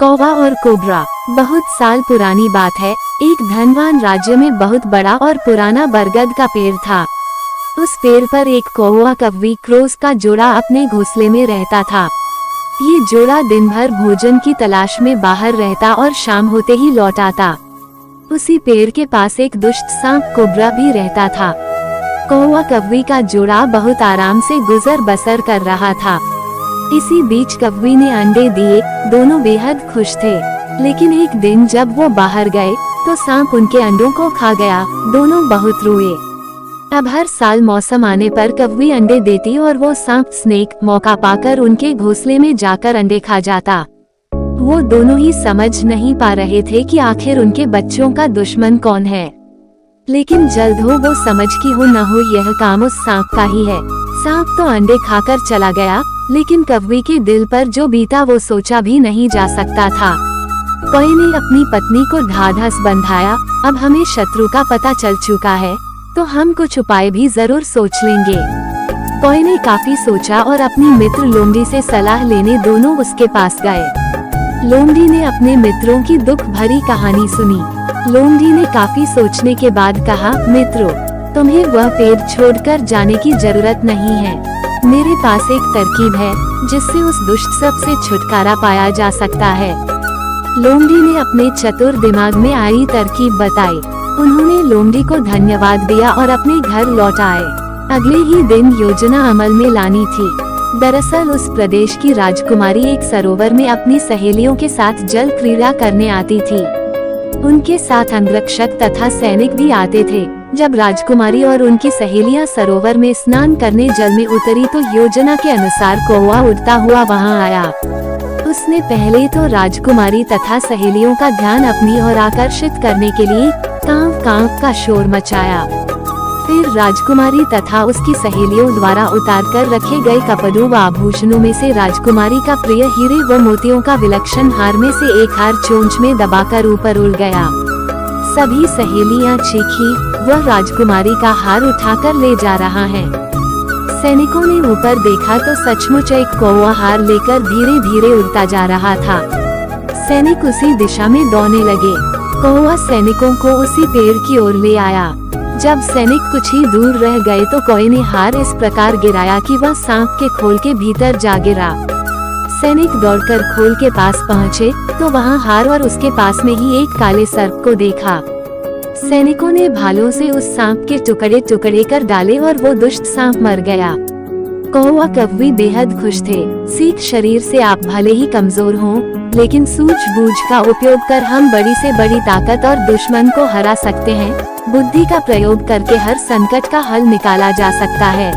कौवा और कोबरा। बहुत साल पुरानी बात है। एक धनवान राज्य में बहुत बड़ा और पुराना बरगद का पेड़ था। उस पेड़ पर एक कौवा कव्वी क्रोस का जोड़ा अपने घोंसले में रहता था। ये जोड़ा दिन भर भोजन की तलाश में बाहर रहता और शाम होते ही लौट आता। उसी पेड़ के पास एक दुष्ट सांप कोबरा भी रहता था। कौवा कव्वी का जोड़ा बहुत आराम से गुजर बसर कर रहा था। इसी बीच कव्वी ने अंडे दिए। दोनों बेहद खुश थे। लेकिन एक दिन जब वो बाहर गए तो सांप उनके अंडों को खा गया। दोनों बहुत रोए। अब हर साल मौसम आने पर कव्वी अंडे देती और वो सांप स्नेक मौका पाकर उनके घोंसले में जाकर अंडे खा जाता। वो दोनों ही समझ नहीं पा रहे थे कि आखिर उनके बच्चों का दुश्मन कौन है। लेकिन जल्द हो वो समझ की हो न हो यह काम उस सांप का ही है। सांप तो अंडे खाकर चला गया, लेकिन कव्वी के दिल पर जो बीता वो सोचा भी नहीं जा सकता था। कौवे ने अपनी पत्नी को ढाढ़स बंधाया। अब हमें शत्रु का पता चल चुका है तो हम कुछ उपाय भी जरूर सोच लेंगे। कौवे ने काफी सोचा और अपनी मित्र लोमड़ी से सलाह लेने दोनों उसके पास गए। लोमड़ी ने अपने मित्रों की दुख भरी कहानी सुनी। लोमड़ी ने काफी सोचने के बाद कहा, मित्रों, तुम्हें वह पेड़ छोड़कर जाने की जरूरत नहीं है। मेरे पास एक तरकीब है जिससे उस दुष्ट सांप से छुटकारा पाया जा सकता है। लोमड़ी ने अपने चतुर दिमाग में आई तरकीब बताई। उन्होंने लोमड़ी को धन्यवाद दिया और अपने घर लौट आए। अगले ही दिन योजना अमल में लानी थी। दरअसल उस प्रदेश की राजकुमारी एक सरोवर में अपनी सहेलियों के साथ जल क्रीड़ा करने आती थी। उनके साथ अंगरक्षक तथा सैनिक भी आते थे। जब राजकुमारी और उनकी सहेलियां सरोवर में स्नान करने जल में उतरी तो योजना के अनुसार कौवा उड़ता हुआ वहां आया। उसने पहले तो राजकुमारी तथा सहेलियों का ध्यान अपनी ओर आकर्षित करने के लिए कांव कांव का शोर मचाया। फिर राजकुमारी तथा उसकी सहेलियों द्वारा उतार कर रखे गए कपड़ों व आभूषणों में से राजकुमारी का प्रिय हीरे व मोतियों का विलक्षण हार में से एक हार चोंच में दबाकर ऊपर उड़ गया। सभी सहेलियां चीखी, वह राजकुमारी का हार उठाकर ले जा रहा है। सैनिकों ने ऊपर देखा तो सचमुच एक कौवा हार लेकर धीरे धीरे उड़ता जा रहा था। सैनिक उसी दिशा में दौड़ने लगे। कौवा सैनिकों को उसी पेड़ की ओर ले आया। जब सैनिक कुछ ही दूर रह गए तो कौवे ने हार इस प्रकार गिराया कि वह सांप के खोल के भीतर जा गिरा। सैनिक दौड़कर खोल के पास पहुँचे तो वहाँ हार और उसके पास में ही एक काले सर्प को देखा। सैनिकों ने भालों से उस सांप के टुकड़े टुकड़े कर डाले और वो दुष्ट सांप मर गया। कौवा कव्वी बेहद खुश थे। सीख शरीर से आप भले ही कमजोर हों, लेकिन सूझबूझ का उपयोग कर हम बड़ी से बड़ी ताकत और दुश्मन को हरा सकते हैं। बुद्धि का प्रयोग करके हर संकट का हल निकाला जा सकता है।